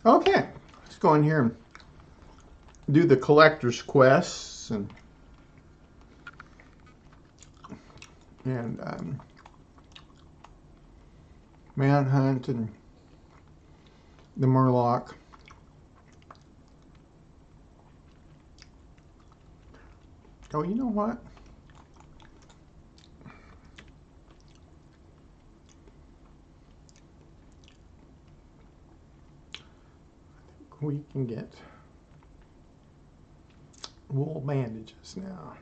Okay, let's go in here and do the collector's quests and manhunt and the Murloc. Oh, you know what? We can get wool bandages now.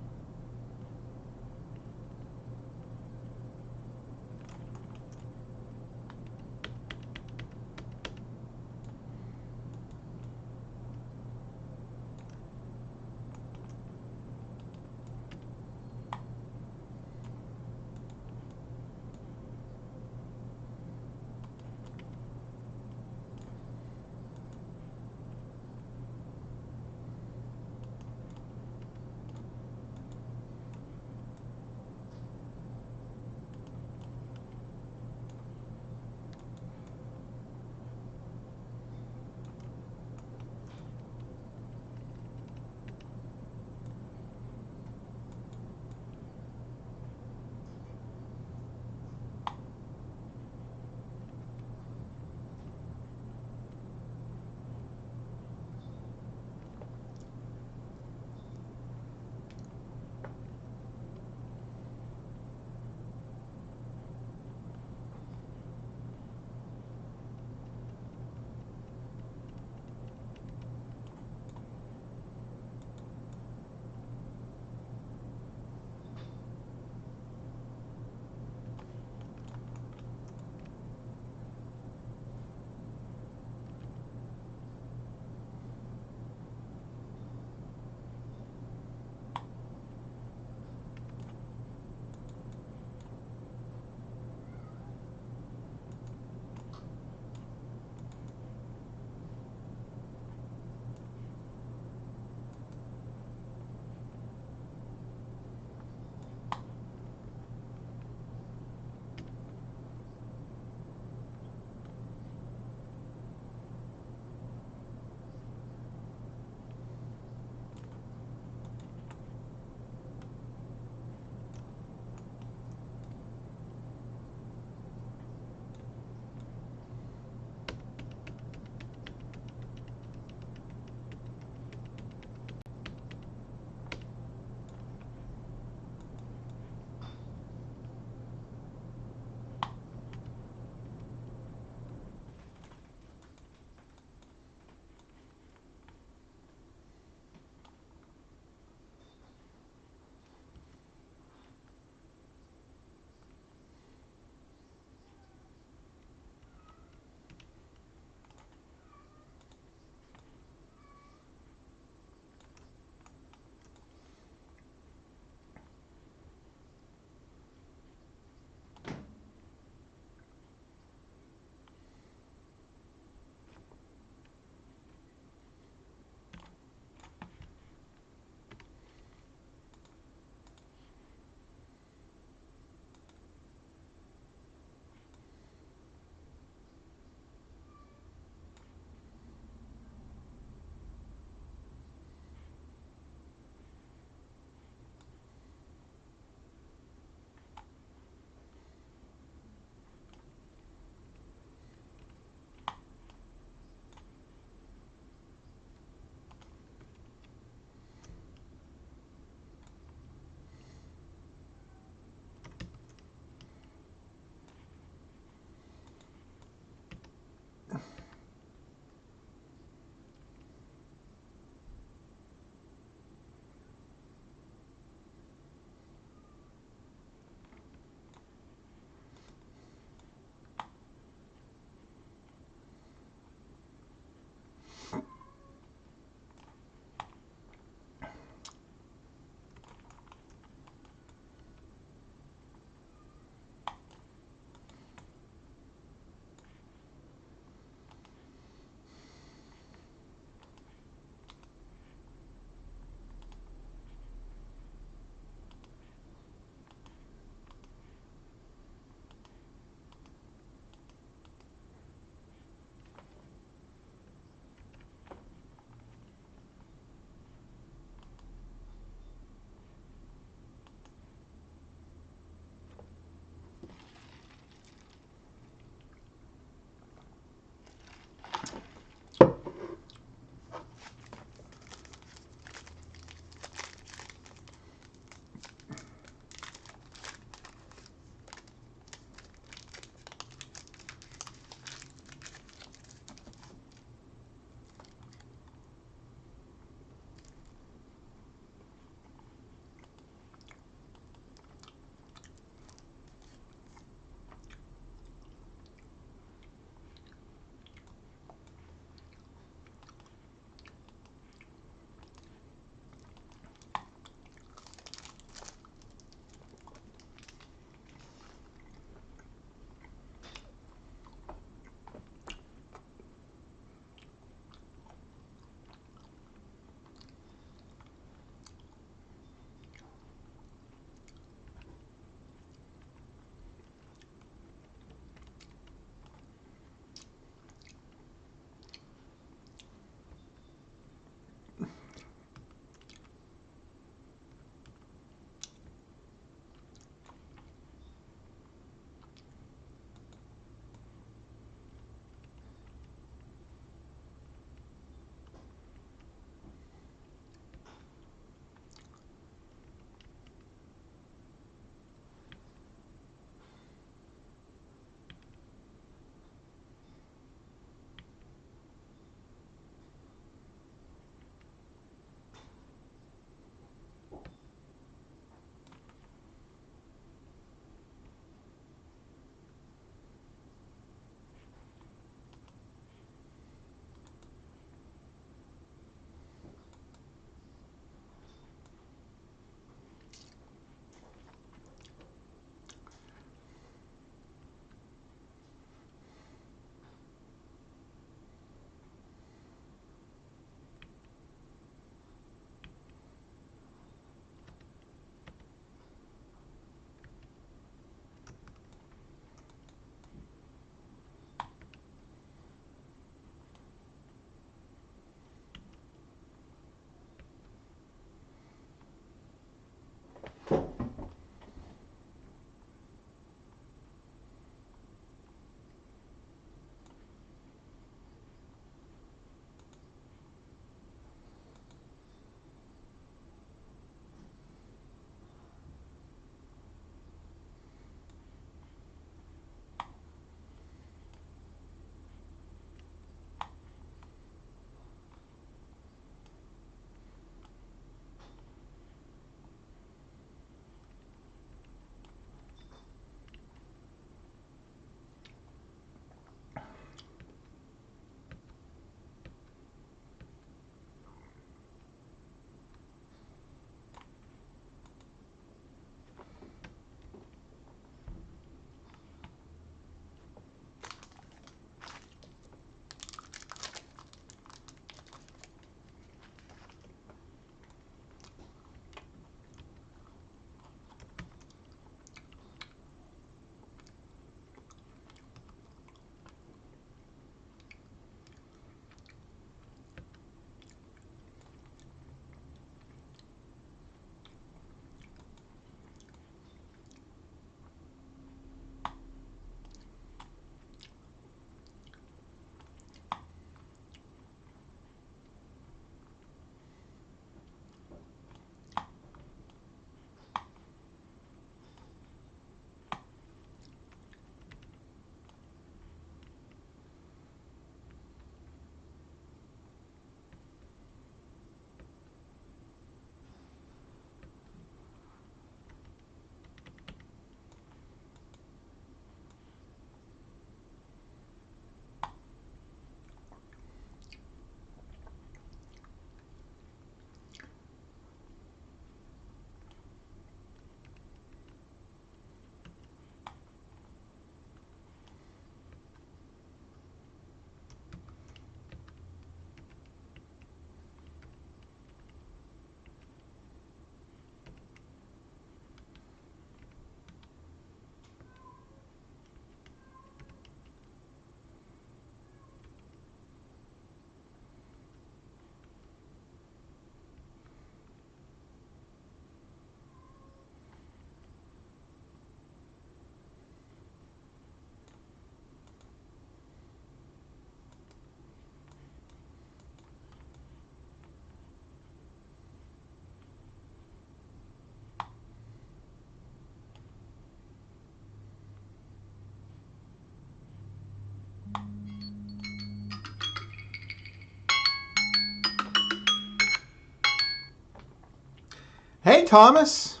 Hey, Thomas.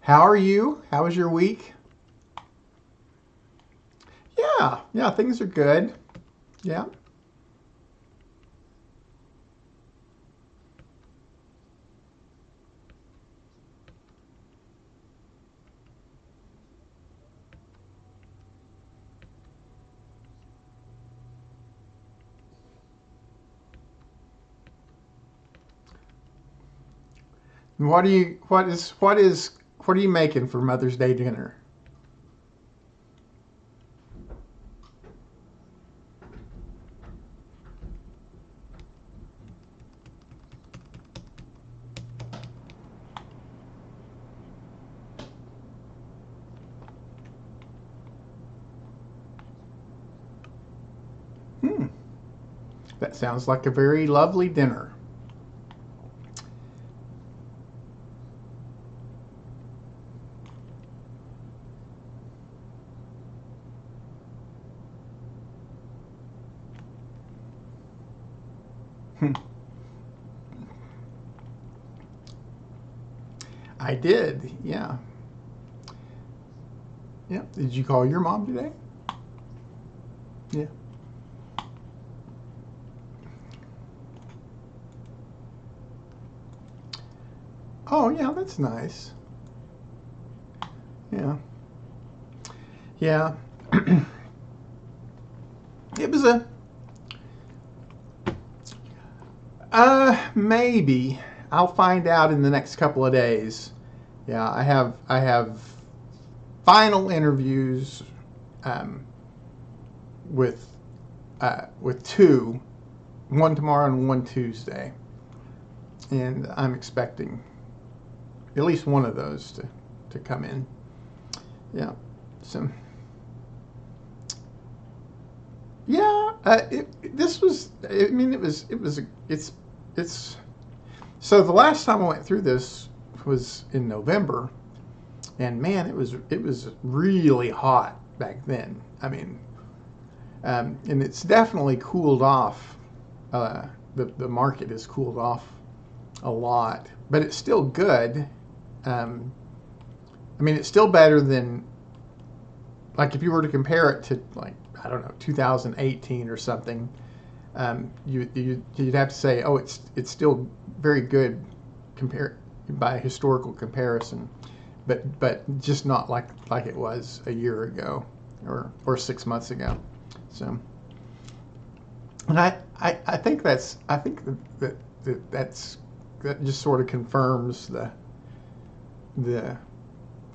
How are you? How was your week? Yeah, things are good. Yeah. What are you making for Mother's Day dinner? Hmm. That sounds like a very lovely dinner. Hmm. I did. Yeah. Yeah. Did you call your mom today? Yeah. Oh, yeah, that's nice. Yeah. Yeah. It was a maybe. I'll find out in the next couple of days. Yeah, I have final interviews um, with with two, one tomorrow and one Tuesday, and I'm expecting at least one of those to come in. Yeah. So yeah, this was. I mean, it's. So the last time I went through this was in November, and man, it was really hot back then. I mean, and it's definitely cooled off. The market has cooled off a lot, but it's still good. Um, I mean, it's still better than, like, if you were to compare it to, like, I don't know, 2018 or something. You'd have to say, oh, it's still very good compared by historical comparison, but just not like it was a year ago or 6 months ago. So, and I think that just sort of confirms the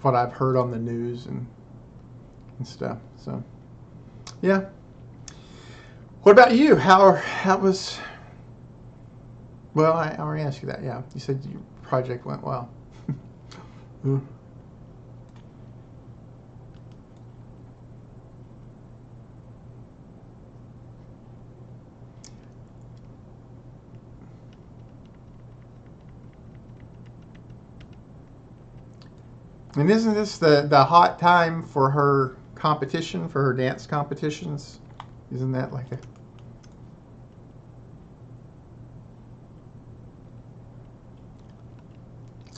what I've heard on the news and stuff. So, yeah. What about you? How was? Well, I already asked you that. Yeah, you said your project went well. Hmm. And isn't this the hot time for her competition, for her dance competitions? Isn't that like a?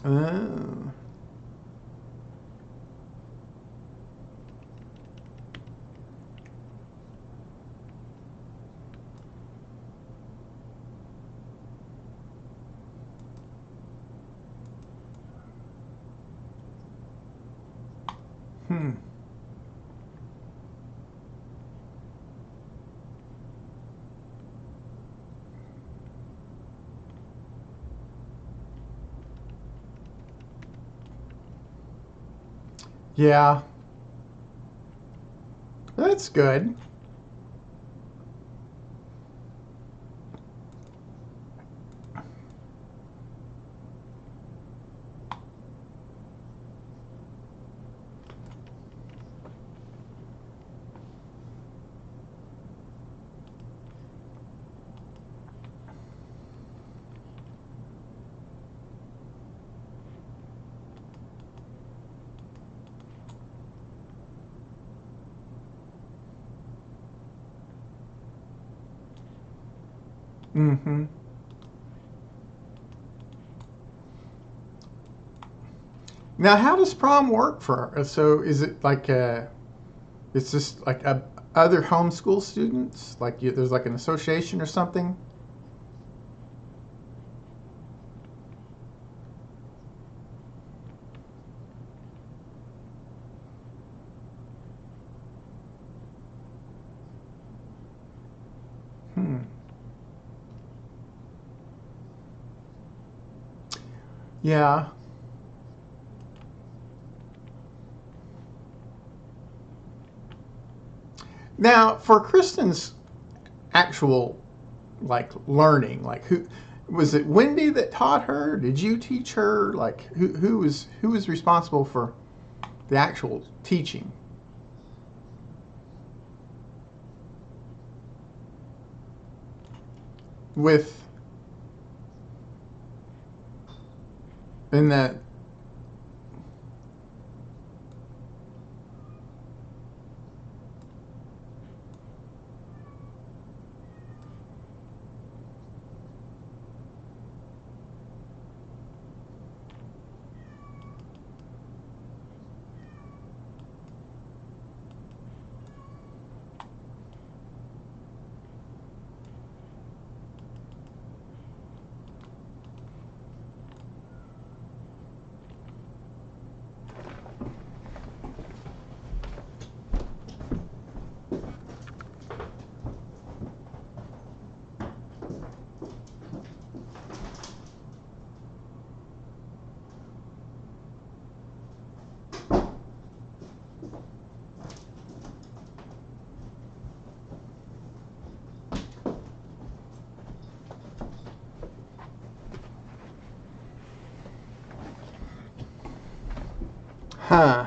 Oh. Hmm. Yeah, that's good. Mm-hmm. Now, how does prom work for her? So is it like it's just like other homeschool students? Like there's like an association or something? Hmm. Yeah. Now, for Kristen's actual like learning, like who was it? Wendy that taught her? Did you teach her? Like who was responsible for the actual teaching? With in that. Huh.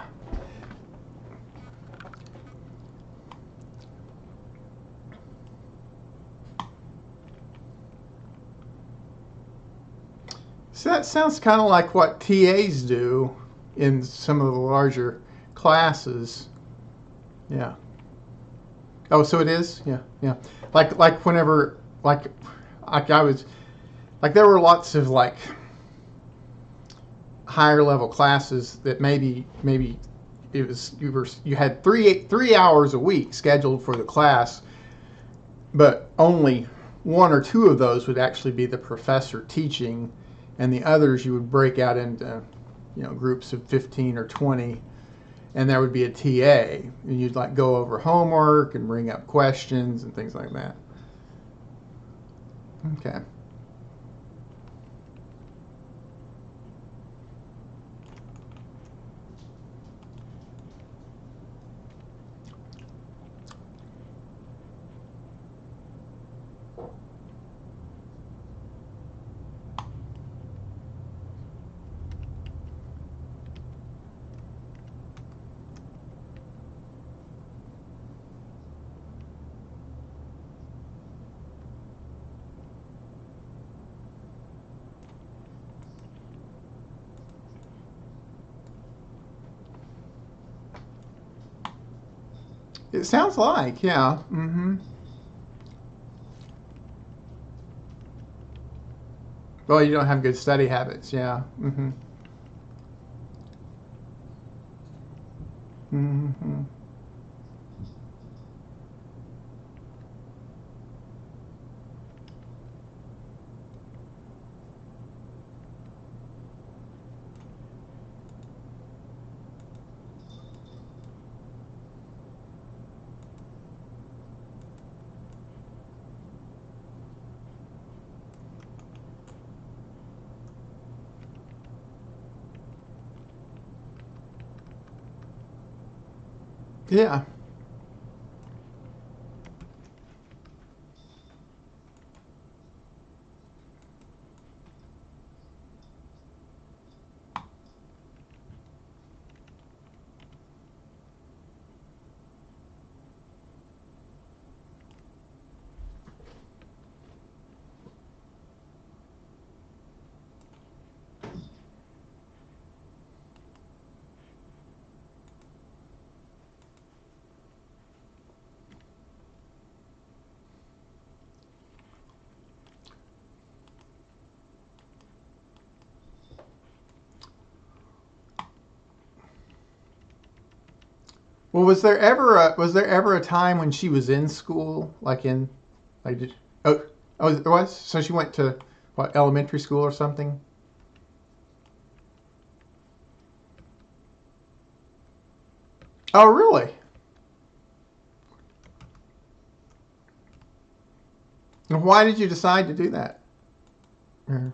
So that sounds kind of like what TAs do in some of the larger classes. Yeah. Oh, so it is? Yeah, yeah. Like whenever like I was like there were lots of like higher level classes that maybe it was you had 3 hours a week scheduled for the class, but only one or two of those would actually be the professor teaching, and the others you would break out into groups of 15 or 20, and there would be a TA, and you'd like go over homework and bring up questions and things like that. Okay. It sounds like, yeah. Mm-hmm. Well, you don't have good study habits, yeah. Mm-hmm. Mm-hmm. Yeah. Well, was there ever a time when she was in school, like in like did oh oh it was so she went to what elementary school or something? Oh, really? And why did you decide to do that? Mhm.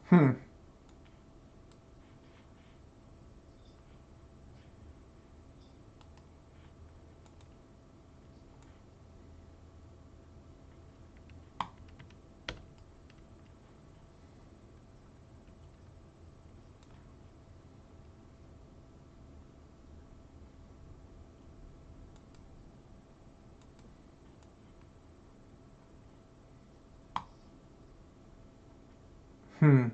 Hmm. Hmm.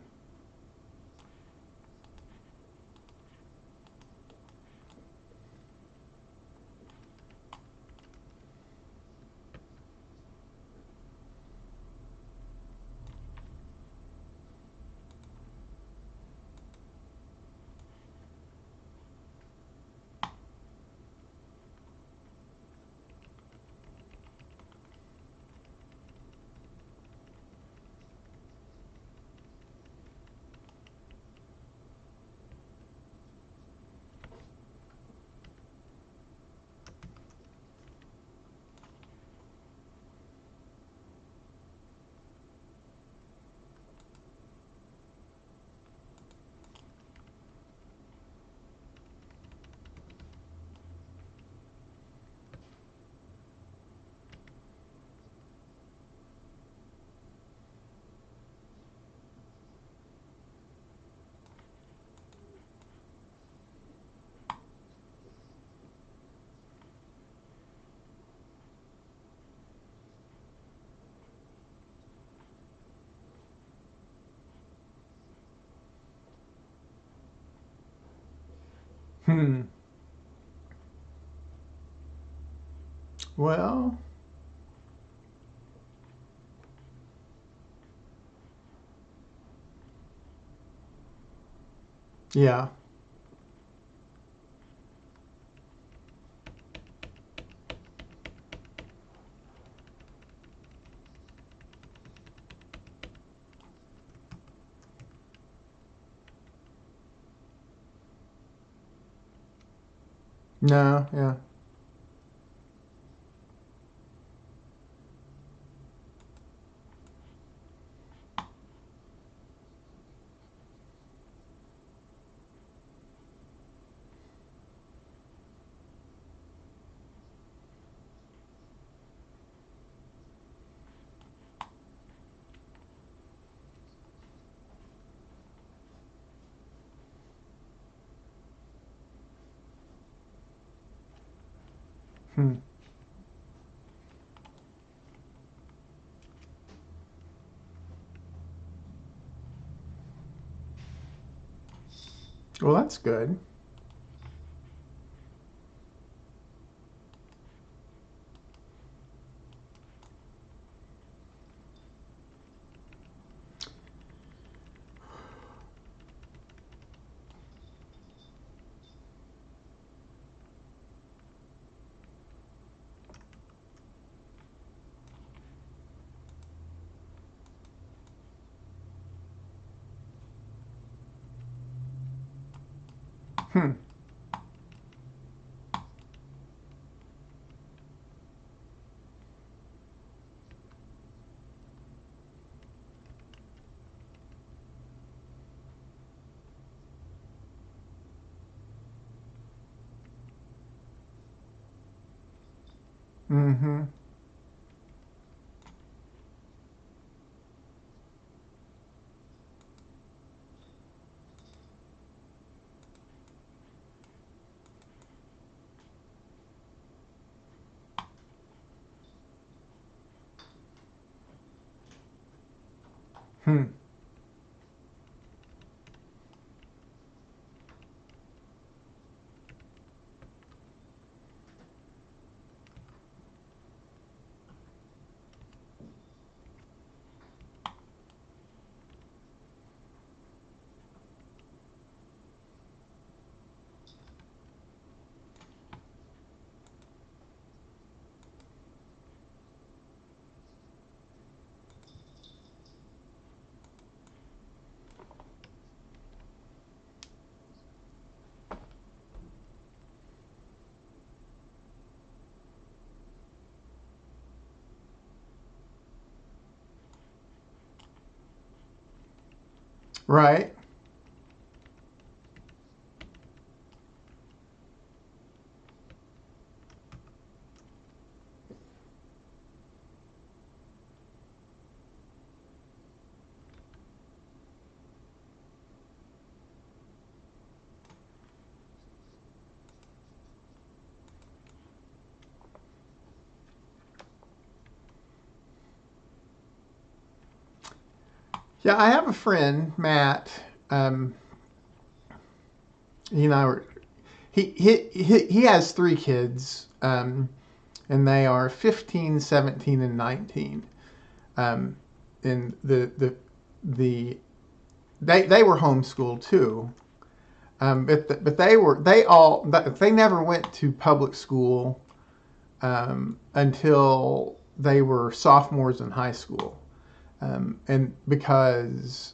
Hmm. Well, yeah. No, yeah. Hmm. Well, that's good. Hmm. Mm-hmm. Hmm. Right. Yeah, I have a friend, Matt. Um, he and I were. He has three kids, and they are 15, 17, and 19. Um, and the they were homeschooled too. But they never went to public school until they were sophomores in high school, and because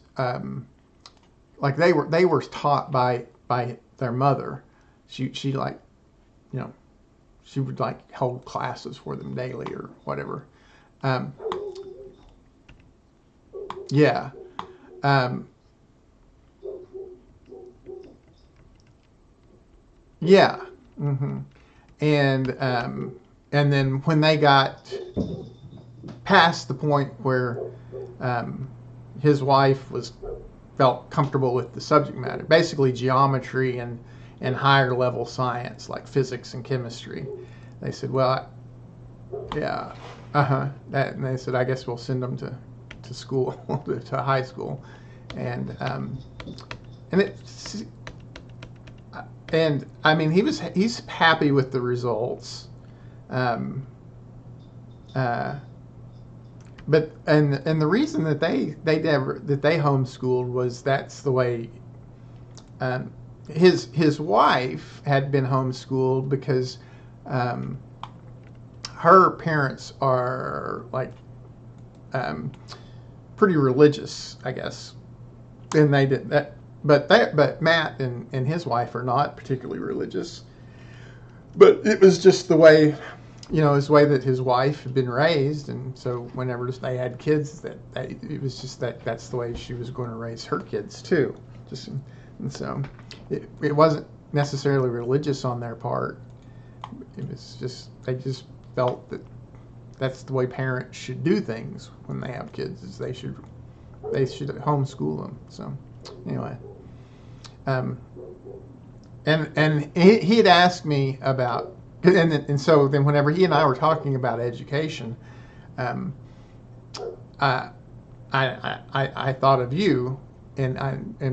like they were taught by their mother. She like, you know, she would like hold classes for them daily or whatever. Um, yeah. Um, yeah. hmm And and then when they got past the point where um, his wife was felt comfortable with the subject matter, basically geometry and higher level science like physics and chemistry. They said, "Well, yeah, That, and they said, I guess we'll send them to school, to high school, and and it's and I mean he's happy with the results, um, uh, but and the reason that they homeschooled was that's the way. Um, his wife had been homeschooled because um, her parents are like um, pretty religious, I guess, and they did that. But Matt and his wife are not particularly religious. But it was just the way, his way that his wife had been raised, and so whenever they had kids, that it was just that's the way she was going to raise her kids too. Just and so it wasn't necessarily religious on their part. It was just they just felt that that's the way parents should do things when they have kids. Is they should homeschool them. So anyway, um, and he had asked me about and so then whenever he and I were talking about education, um, I, I thought of you and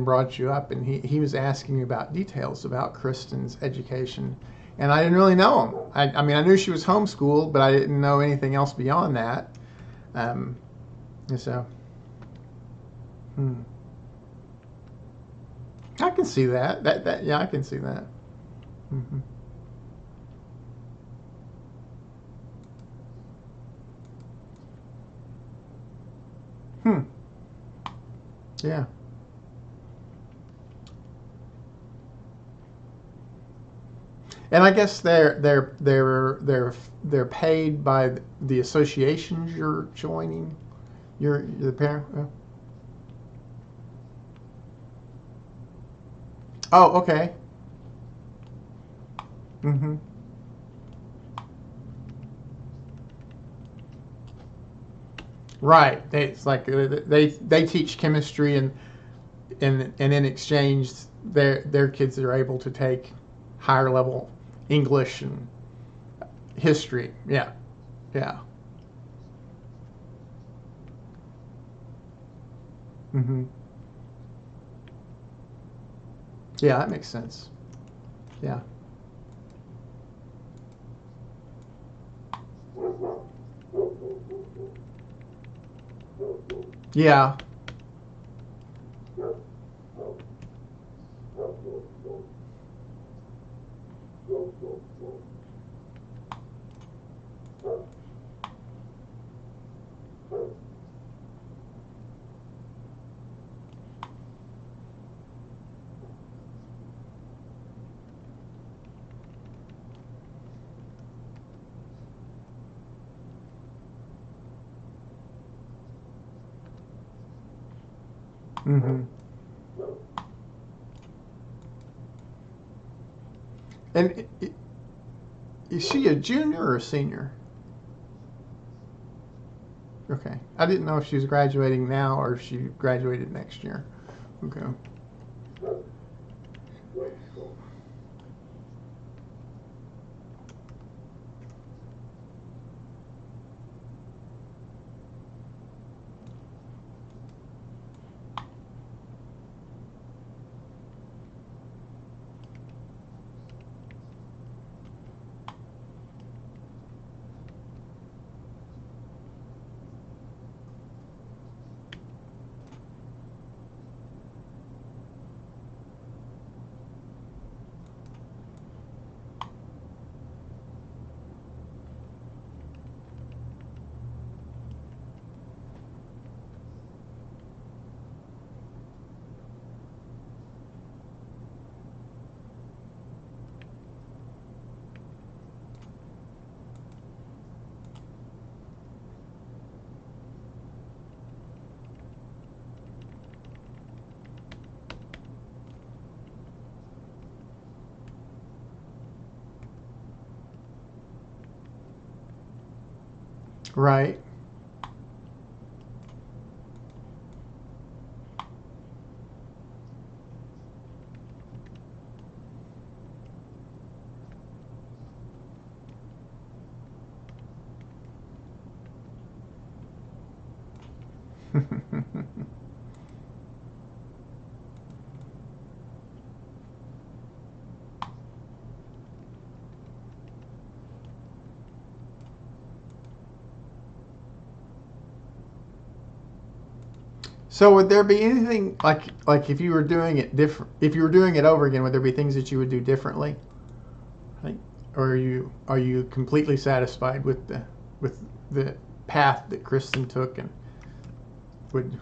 brought you up, and he was asking me about details about Kristen's education, and I didn't really know him. I mean I knew she was homeschooled, but I didn't know anything else beyond that. Um, and so hmm. I can see that. That yeah, I can see that. hmm Hmm. Yeah. And I guess they're paid by the associations you're joining. You're the parent. Oh, okay. hmm Right. It's like they teach chemistry, and in exchange their kids are able to take higher level English and history. Yeah. Yeah. hmm Yeah, that makes sense. Yeah. Yeah. hmm And is she a junior or a senior? Okay. I didn't know if she was graduating now or if she graduated next year. Okay. Right. So would there be anything like if you were doing it different, if you were doing it over again, would there be things that you would do differently? Like, or are you completely satisfied with the path that Kristen took and would?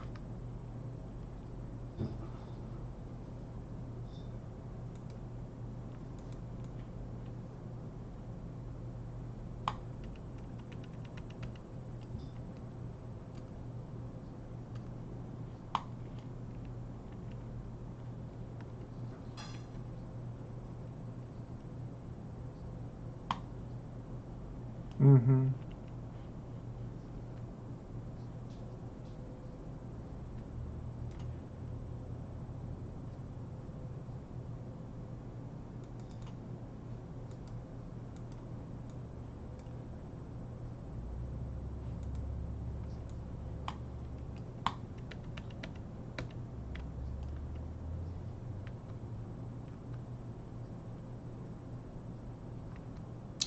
Mm-hmm.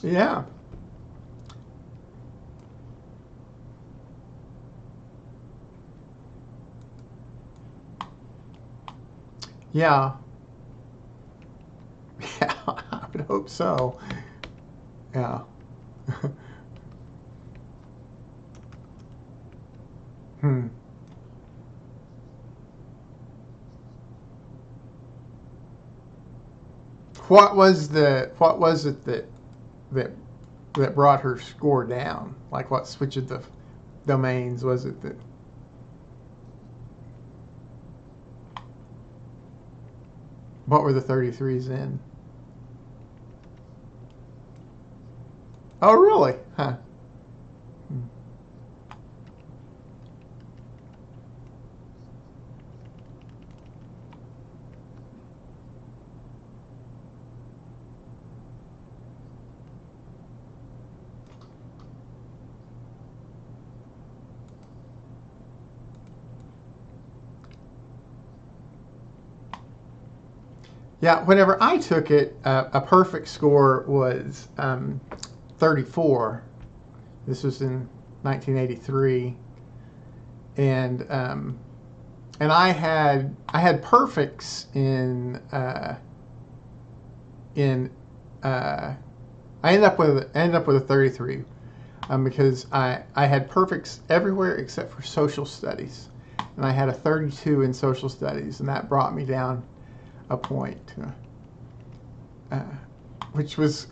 Yeah. Yeah. Yeah. I would hope so. Yeah. Hmm. What was it that that brought her score down? Like what switch of the domains was it that? What were the 33s in? Oh, really? Huh. Hmm. Yeah, whenever I took it, a perfect score was 34. This was in 1983, and I had perfects in I ended up with a 33 because I had perfects everywhere except for social studies, and I had a 32 in social studies, and that brought me down a point, uh, which was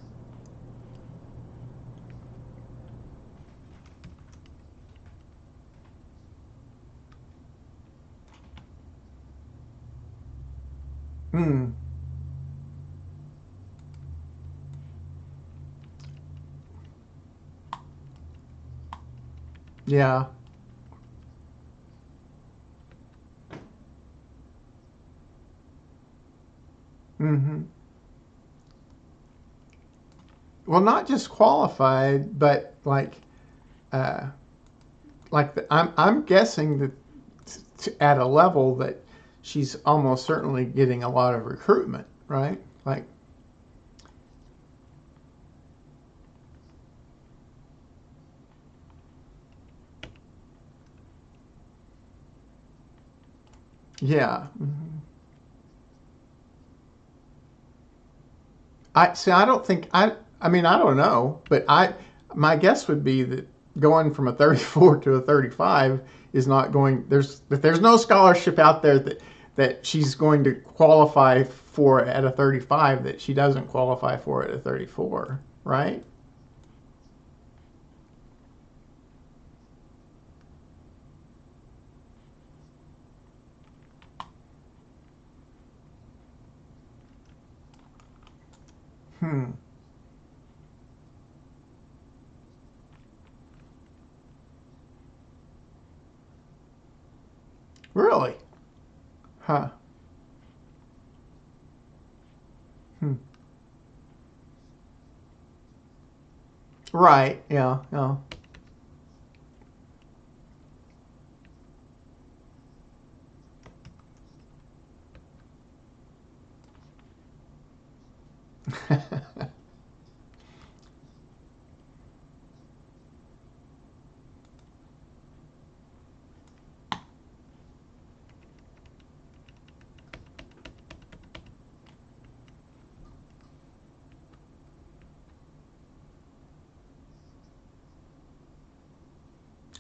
mm, Yeah. Mm-hmm. Well, not just qualified, but uh, I'm guessing that at a level that she's almost certainly getting a lot of recruitment, right? Like, yeah. Mhm. I see. I don't think I. I mean, I don't know, but my guess would be that going from a 34 to a 35 is not going. There's no scholarship out there that she's going to qualify for at a 35 that she doesn't qualify for at a 34, right? Hmm. Really? Huh. Hmm. Right. Yeah. Yeah.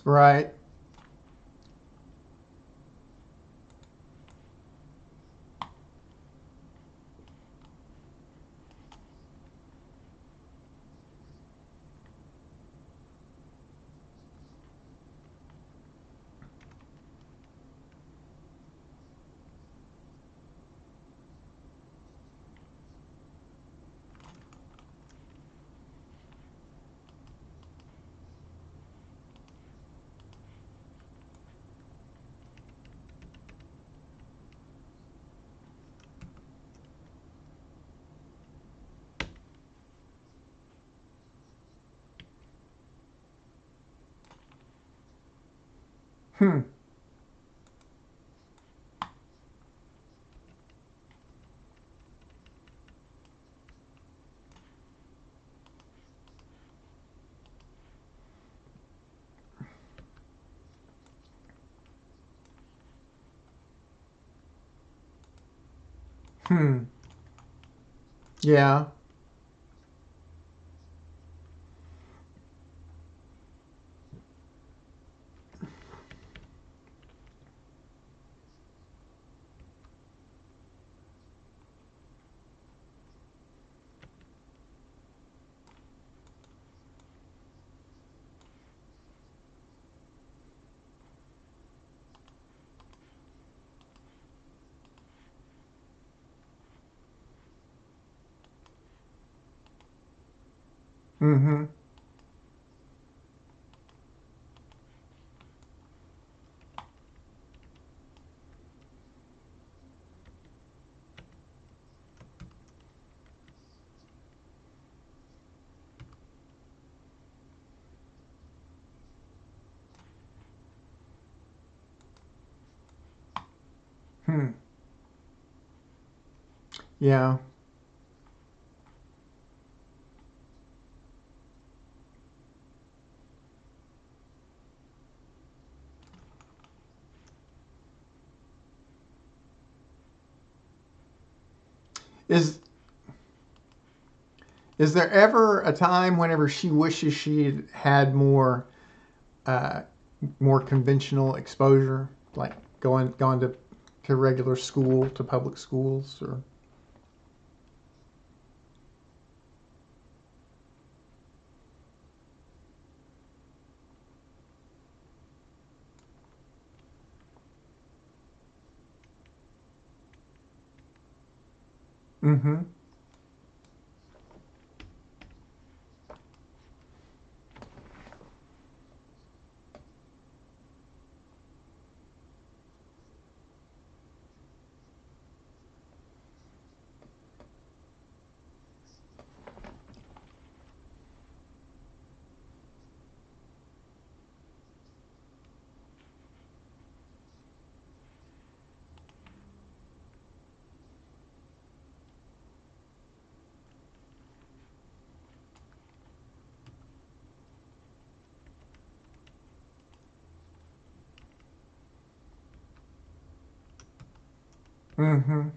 Right. Hmm. Hmm. Yeah. Mm-hmm. Hmm. Yeah. Is there ever a time whenever she wishes she had uh, more conventional exposure, like gone to regular school, to public schools, or? Mm-hmm. Mm-hmm.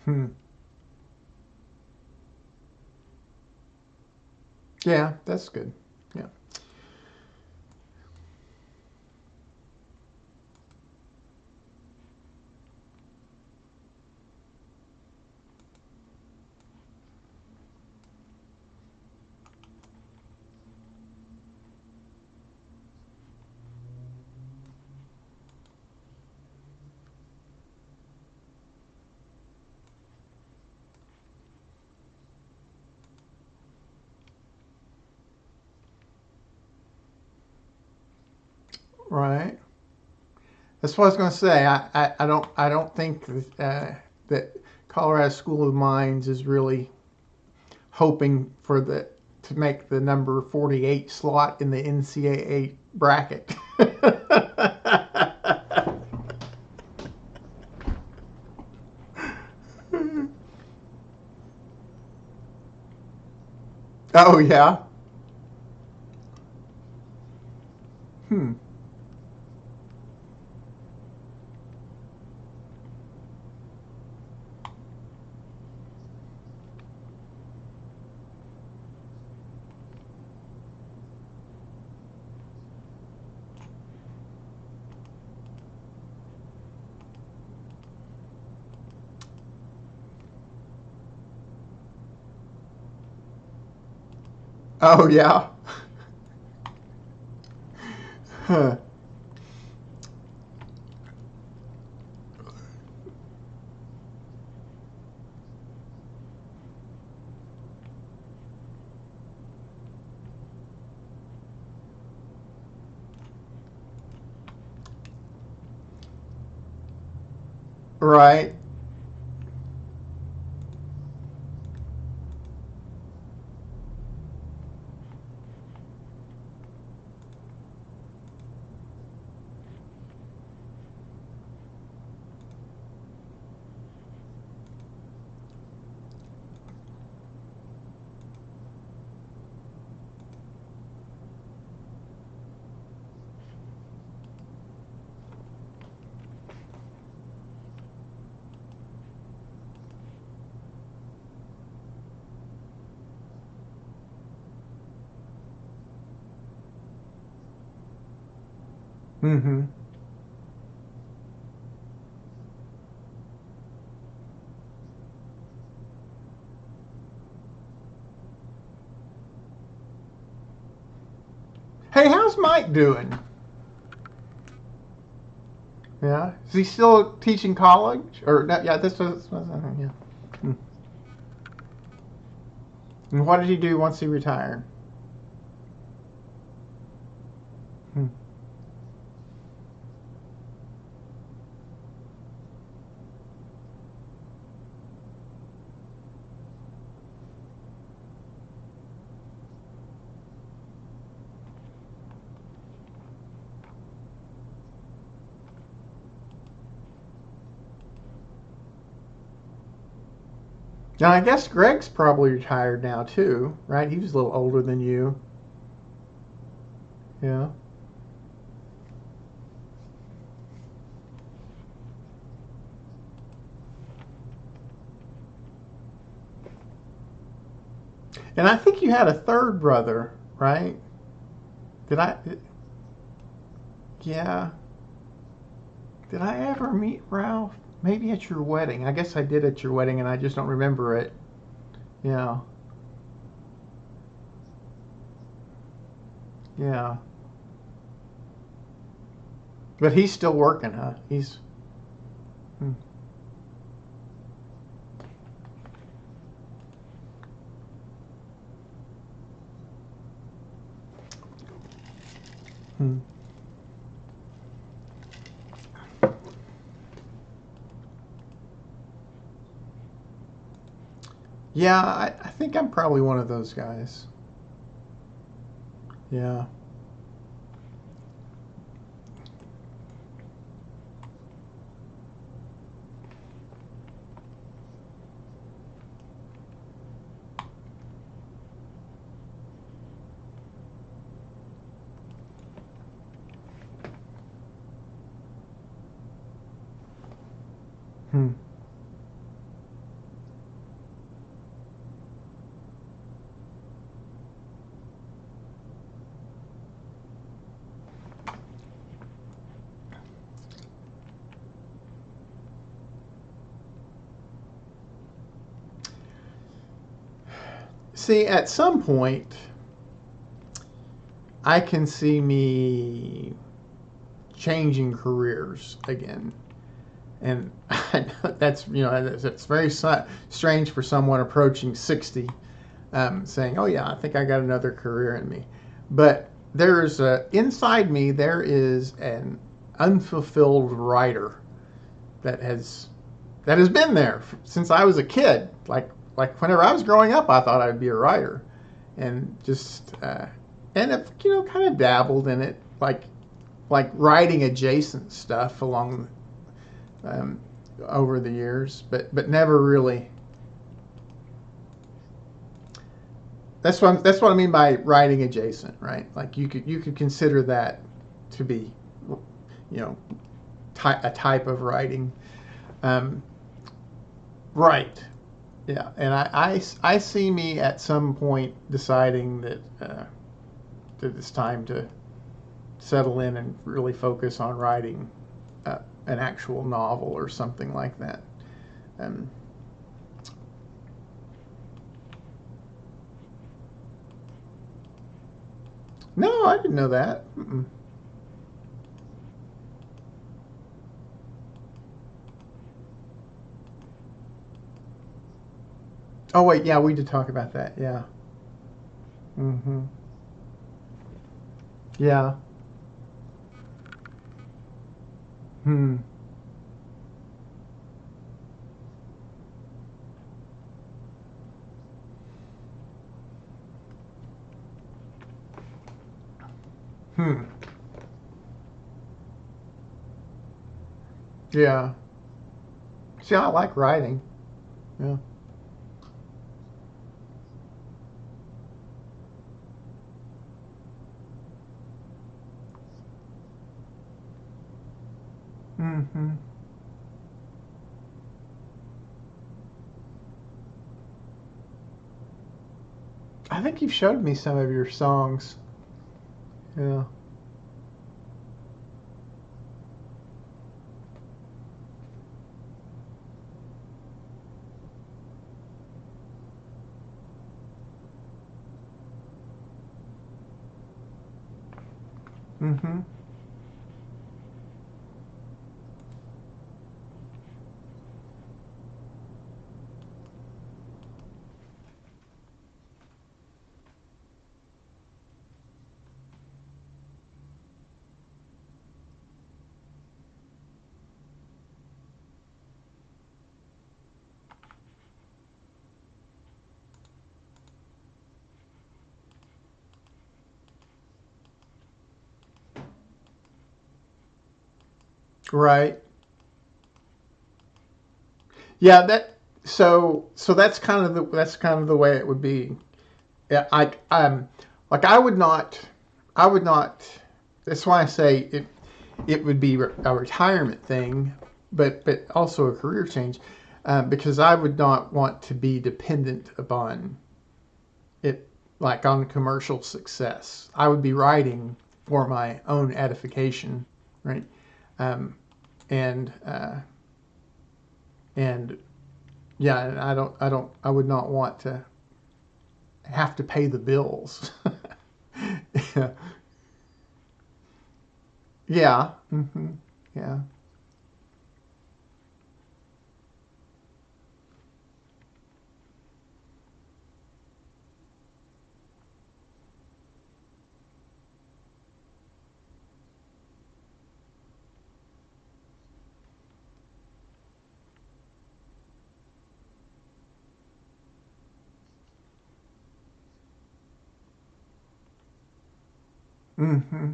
Hmm. Yeah, that's good. Yeah. Right. That's what I was going to say. I don't think that Colorado School of Mines is really hoping for the to make the number 48 slot in the NCAA bracket. Oh yeah. Hmm. Oh yeah. Huh. Right. Mm-hmm. Hey, how's Mike doing? Yeah. Is he still teaching college? Or yeah, this was yeah. Hmm. And what did he do once he retired? Hmm. Now I guess Greg's probably retired now too, right? He was a little older than you. Yeah. And I think you had a third brother, right? Did I? Yeah. Did I ever meet Ralph? Maybe at your wedding. I guess I did at your wedding, and I just don't remember it. Yeah. Yeah. But he's still working, huh? He's. Hmm. Hmm. Yeah, I think I'm probably one of those guys. Yeah. Hmm. See, at some point, I can see me changing careers again. And I know that's, it's very strange for someone approaching 60, saying, "Oh yeah, I think I got another career in me." But inside me there is an unfulfilled writer that has been there since I was a kid. Like whenever I was growing up, I thought I'd be a writer, and just and have kind of dabbled in it, like writing adjacent stuff along um, over the years, but never really. That's what I mean by writing adjacent, right? Like you could consider that to be, you know, a type of writing. Um, right. Yeah, and I see me at some point deciding that it's time to settle in and really focus on writing an actual novel or something like that. Um, no, I didn't know that. Mm-mm. Oh wait, yeah, we did talk about that. Yeah. Mm-hmm. Yeah. Hmm. Hmm. Yeah. See, I like writing. Yeah. Mm-hmm. I think you've showed me some of your songs. Yeah. Mm-hmm. Right. Yeah. So that's kind of the way it would be. Yeah. Like I would not. That's why I say it would be a retirement thing, but also a career change, because I would not want to be dependent upon it, like on commercial success. I would be writing for my own edification, right? Um, and and yeah, and I would not want to have to pay the bills. Yeah, yeah, mm-hmm. Yeah, mm-hmm.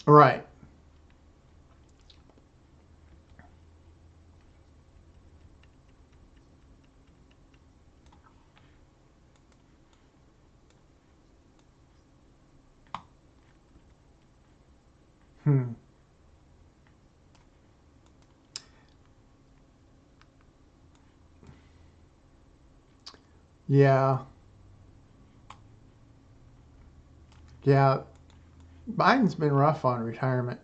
Right. Hmm. Yeah. Yeah. Biden's been rough on retirement.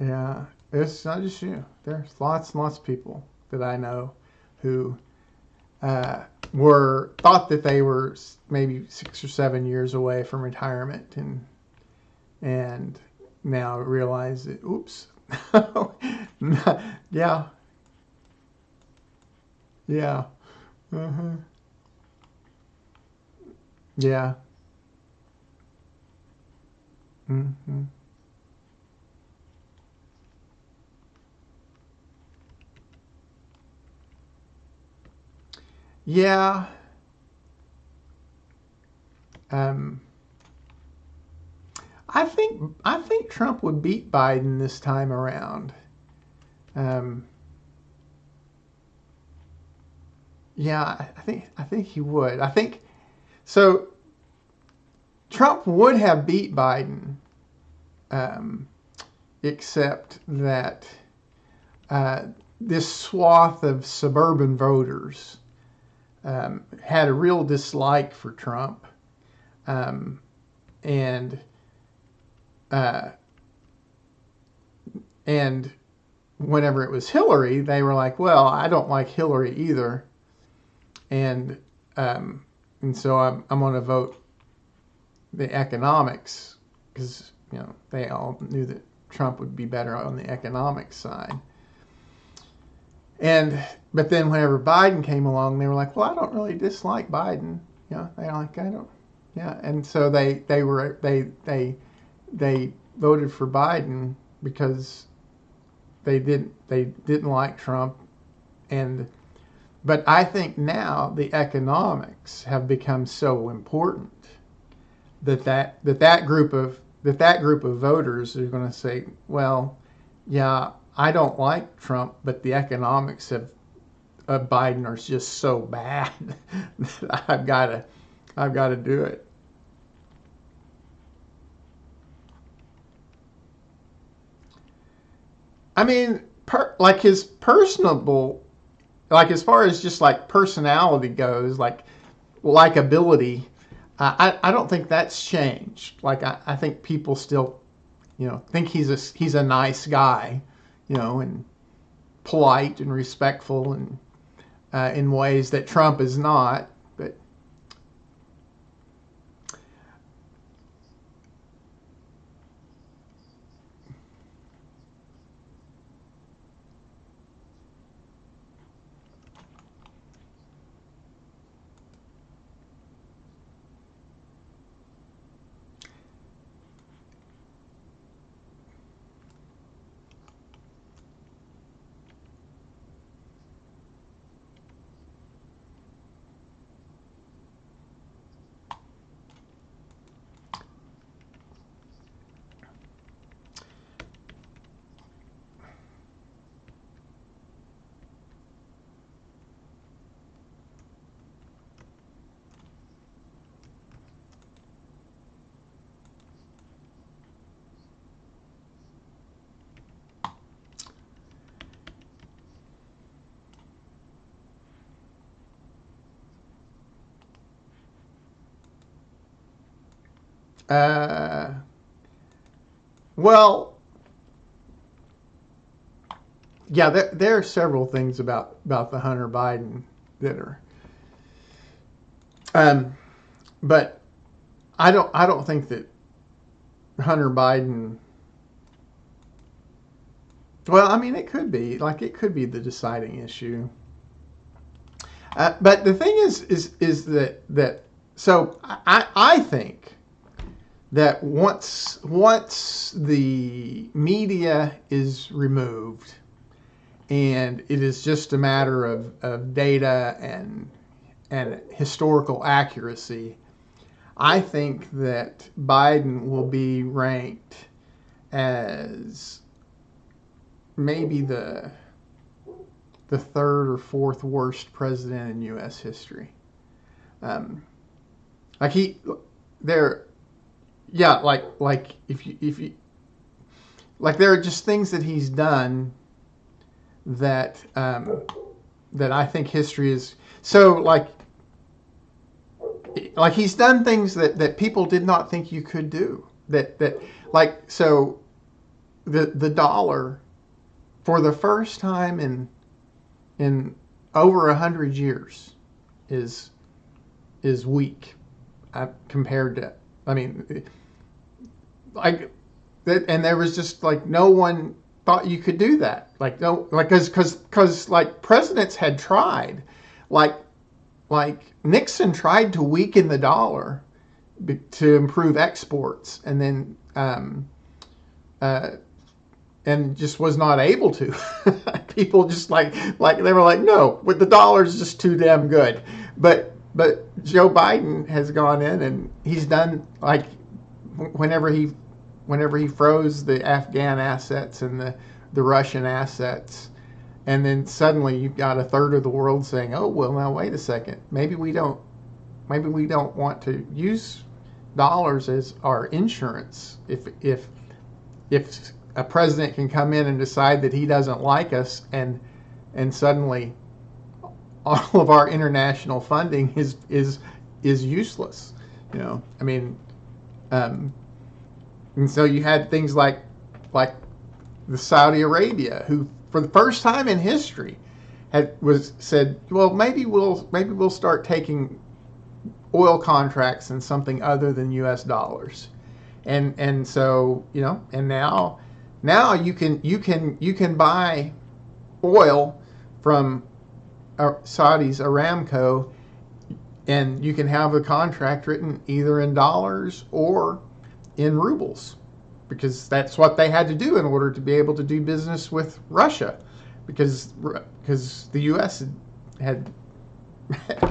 Yeah. It's not just you. There's lots and lots of people that I know who uh, were thought that they were maybe 6 or 7 years away from retirement, and now realize that oops. Yeah. Yeah. Uh-huh. Yeah. Hmm. Yeah. Um, I think Trump would beat Biden this time around. Um, yeah, I think he would. I think so. Trump would have beat Biden, um, except that uh, this swath of suburban voters had a real dislike for Trump, um, and uh, and whenever it was Hillary, they were like, "Well, I don't like Hillary either," and um, and so I'm going to vote the economics because they all knew that Trump would be better on the economic side. And but then whenever Biden came along, they were like, "Well, I don't really dislike Biden." They're like, "I don't." Yeah, and so they voted for Biden because they didn't like Trump. And but I think now the economics have become so important that group of voters are going to say, well, yeah, I don't like Trump, but the economics of Biden are just so bad that I've got to do it. I mean, like his personable, like as far as just like personality goes, like likability, I don't think that's changed. Like I think people still, think he's a nice guy, and polite and respectful and in ways that Trump is not. But uh, well, yeah, there are several things about the Hunter Biden that are, um, but I don't think that Hunter Biden. Well, I mean, it could be the deciding issue. But the thing is that so I think that once the media is removed and it is just a matter of data and historical accuracy, I think that Biden will be ranked as maybe the third or fourth worst president in U.S. history. Um, like he there yeah, like if you like, there are just things that he's done that that I think history is so like he's done things that people did not think you could do. That like so the dollar for the first time in over 100 years is weak compared to, I mean, like that, and there was just like no one thought you could do that. Like no, like because like presidents had tried, like Nixon tried to weaken the dollar to improve exports, and then uh, and just was not able to. People just like they were like, no, but the dollar's just too damn good. But Joe Biden has gone in and he's done like whenever he froze the Afghan assets and the Russian assets, and then suddenly you've got a third of the world saying, oh well, now wait a second, maybe we don't want to use dollars as our insurance if a president can come in and decide that he doesn't like us, and suddenly all of our international funding is useless. I mean, and so you had things like the Saudi Arabia, who for the first time in history said, well, maybe we'll start taking oil contracts in something other than U.S. dollars, and so and now you can buy oil from Saudi's Aramco, and you can have a contract written either in dollars or in rubles, because that's what they had to do in order to be able to do business with Russia, because the U.S. had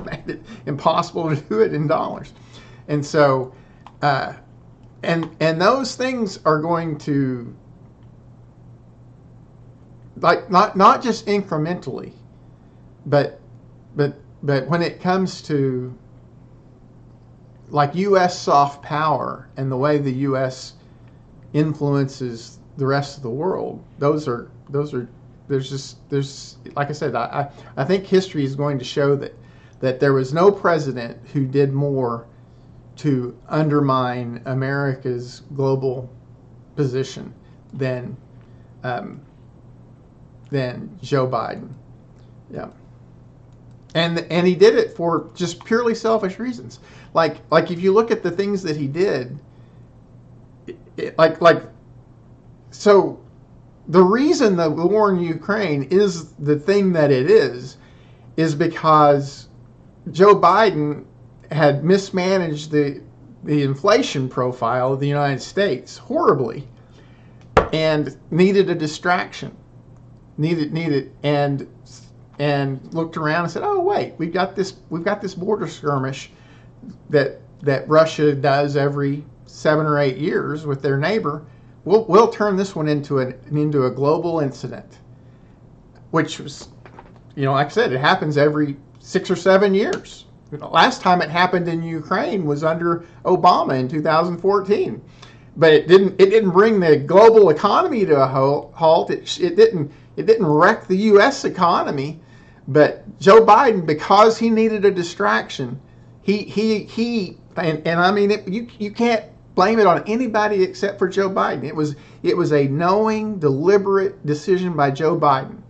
made it impossible to do it in dollars, and so and those things are going to, like, not just incrementally, but when it comes to like U.S. soft power and the way the U.S. influences the rest of the world, there's like I said, I think history is going to show that there was no president who did more to undermine America's global position than Joe Biden. Yeah. And he did it for just purely selfish reasons. Like if you look at the things that he did, so the reason the war in Ukraine is the thing that it is because Joe Biden had mismanaged the inflation profile of the United States horribly, and needed a distraction. Needed and looked around and said, "Oh wait, we've got this border skirmish that Russia does every 7 or 8 years with their neighbor. We'll turn this one into a global incident," which was, like I said, it happens every 6 or 7 years. Last time it happened in Ukraine was under Obama in 2014, but it didn't bring the global economy to a halt. It didn't wreck the U.S. economy, but Joe Biden, because he needed a distraction, he and I mean, you can't blame it on anybody except for Joe Biden. It was a knowing, deliberate decision by Joe Biden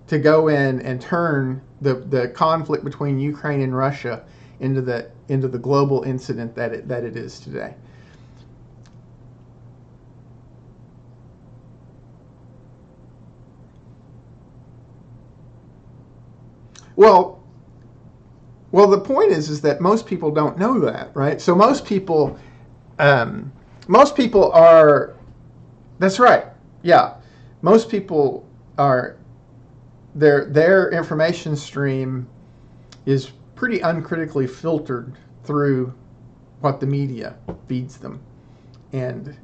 to go in and turn the conflict between Ukraine and Russia into the global incident that it is today. Well, the point is that most people don't know that, right? So most people are. That's right. Yeah, most people are. Their information stream is pretty uncritically filtered through what the media feeds them, and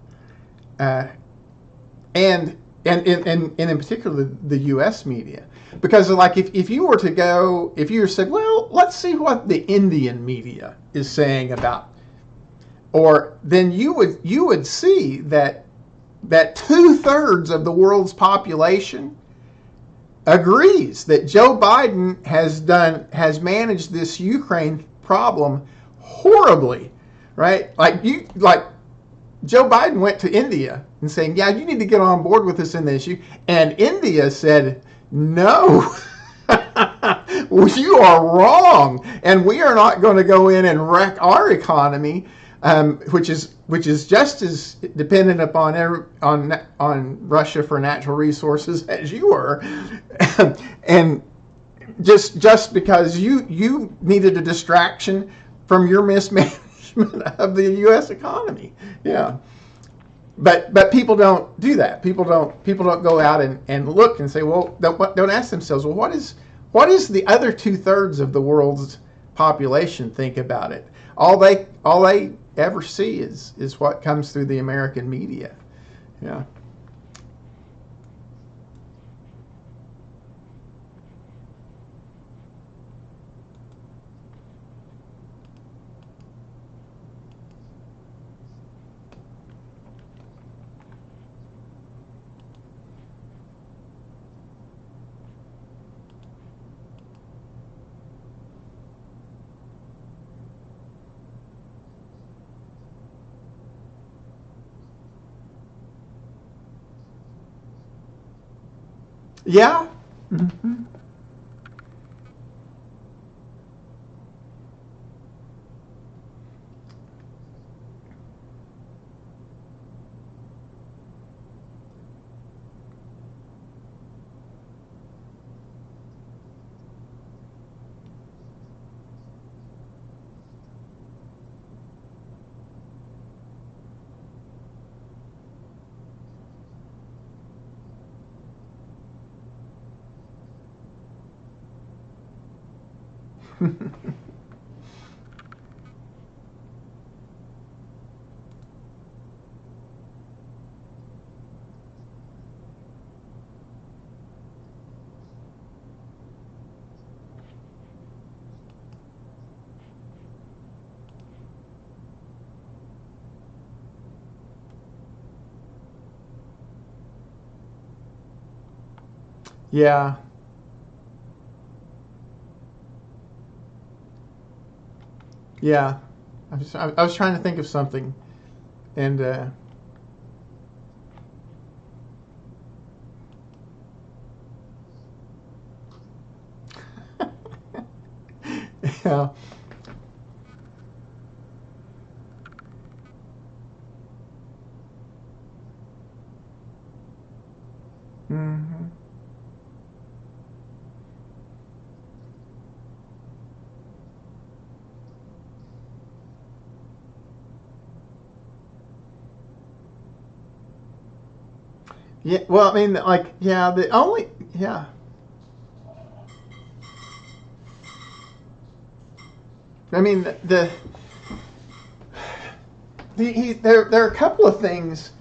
in particular the U.S. media. Because like if you were said, well, let's see what the Indian media is saying about or then you would see that 2/3 of the world's population agrees that Joe Biden has managed this Ukraine problem horribly, right? Like Joe Biden went to India and saying, "Yeah, you need to get on board with us in this," and India said, "No." You are wrong, and we are not going to go in and wreck our economy, which is just as dependent upon on Russia for natural resources as you are, and just because you needed a distraction from your mismanagement of the U.S. economy, yeah. But people don't do that. People don't go out and look and say, well, don't ask themselves, well, what is the other 2/3 of the world's population think about it? All they ever see is what comes through the American media. Yeah. Yeah. Mm-hmm. Yeah. Yeah. I was trying to think of something, and yeah. Hmm. Yeah. Well, I mean, like, yeah. The only, yeah. I mean, there are a couple of things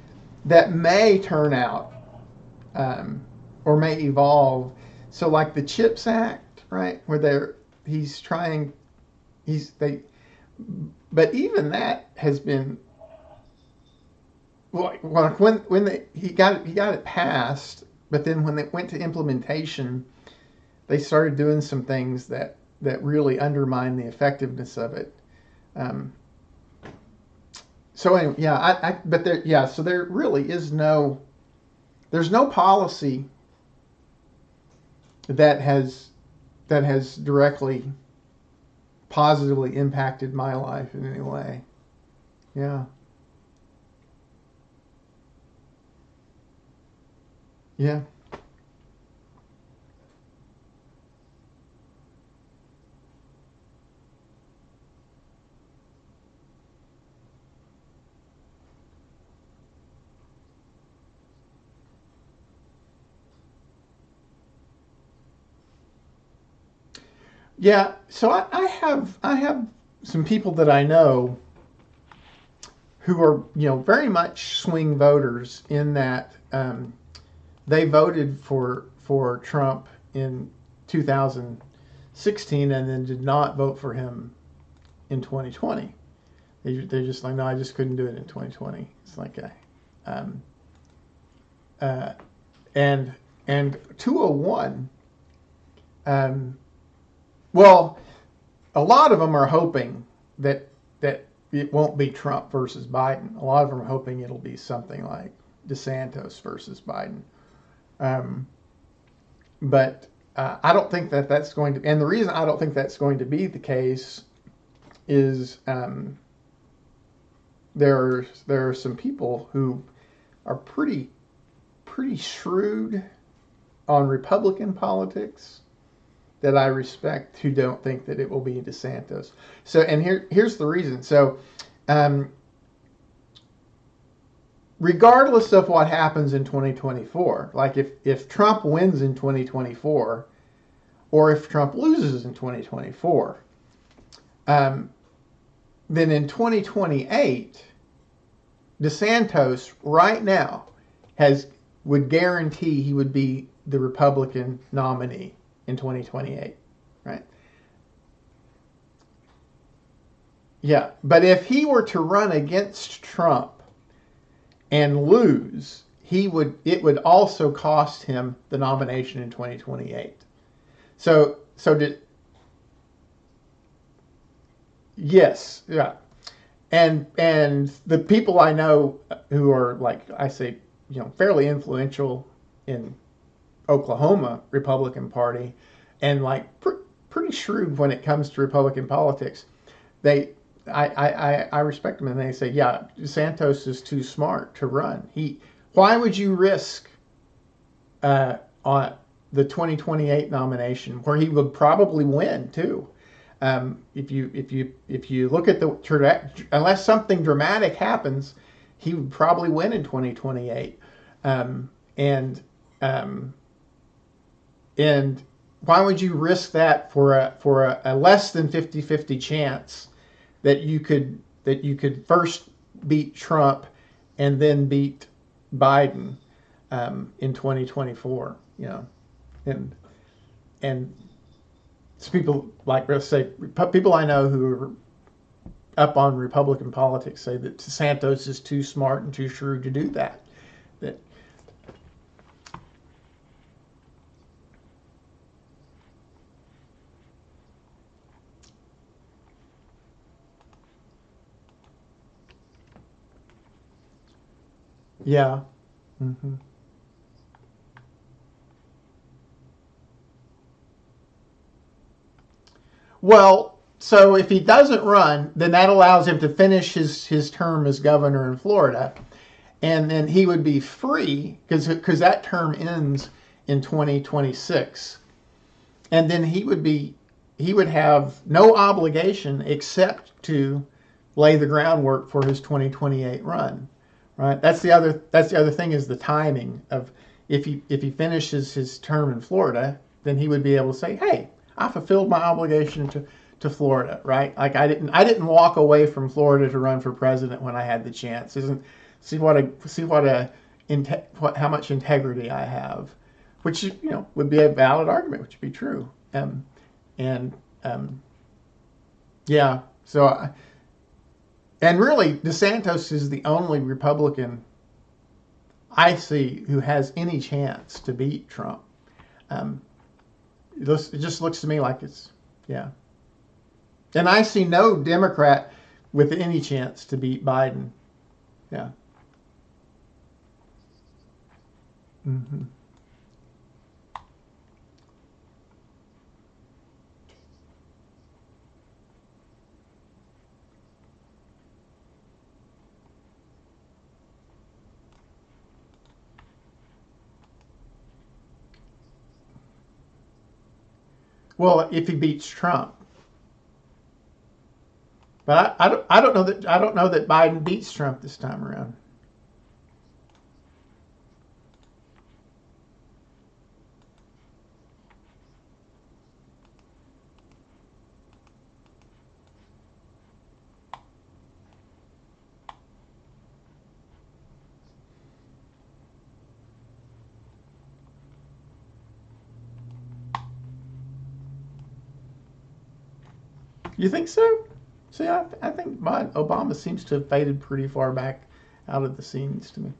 that may turn out, um, or may evolve. So, like the Chips Act, right, where he's trying, he's they, but even that has been, well, when he got it passed, but then when it went to implementation, they started doing some things that really undermine the effectiveness of it. Um, so anyway, yeah, but there, yeah, so there really is there's no policy that has directly positively impacted my life in any way. Yeah, yeah, yeah. So I have some people that I know who are very much swing voters in that they voted for Trump in 2016 and then did not vote for him in 2020. They're just like, no, I just couldn't do it in 2020. It's like um, uh, and 201. Well, a lot of them are hoping that it won't be Trump versus Biden. A lot of them are hoping it'll be something like DeSantis versus Biden. Um, but I don't think that that's going to. And the reason I don't think that's going to be the case is there are some people who are pretty shrewd on Republican politics that I respect who don't think that it will be DeSantis. So, and here's the reason. So, regardless of what happens in 2024, like if Trump wins in 2024, or if Trump loses in 2024, then in 2028, DeSantis right now would guarantee he would be the Republican nominee in 2028, right? Yeah, but if he were to run against Trump and lose, it would also cost him the nomination in 2028. So yes, yeah. And the people I know who are, like I say, fairly influential in Oklahoma Republican Party, and like pretty shrewd when it comes to Republican politics, I respect them, and they say, yeah, Santos is too smart to run. Why would you risk on the 2028 nomination where he would probably win too? If you look at unless something dramatic happens, he would probably win in 2028. And why would you risk that for a less than 50-50 chance that you could first beat Trump and then beat Biden in 2024? And it's people like, let's say, people I know who are up on Republican politics say that Santos is too smart and too shrewd to do that. Yeah. Mm-hmm. Well, so if he doesn't run, then that allows him to finish his term as governor in Florida, and then he would be free because that term ends in 2026, and then he would have no obligation except to lay the groundwork for his 2028 run. Right. That's the other thing is the timing of if he finishes his term in Florida, then he would be able to say, hey, I fulfilled my obligation to Florida, right? Like I didn't walk away from Florida to run for president when I had the chance. See how much integrity I have, which would be a valid argument, which would be true. And yeah, so and really DeSantis is the only Republican I see who has any chance to beat Trump. It just looks to me like yeah. And I see no Democrat with any chance to beat Biden. Yeah. Mm-hmm. Well, if he beats Trump, but I don't know that Biden beats Trump this time around. You think so? See, I think Obama seems to have faded pretty far back out of the scenes to me.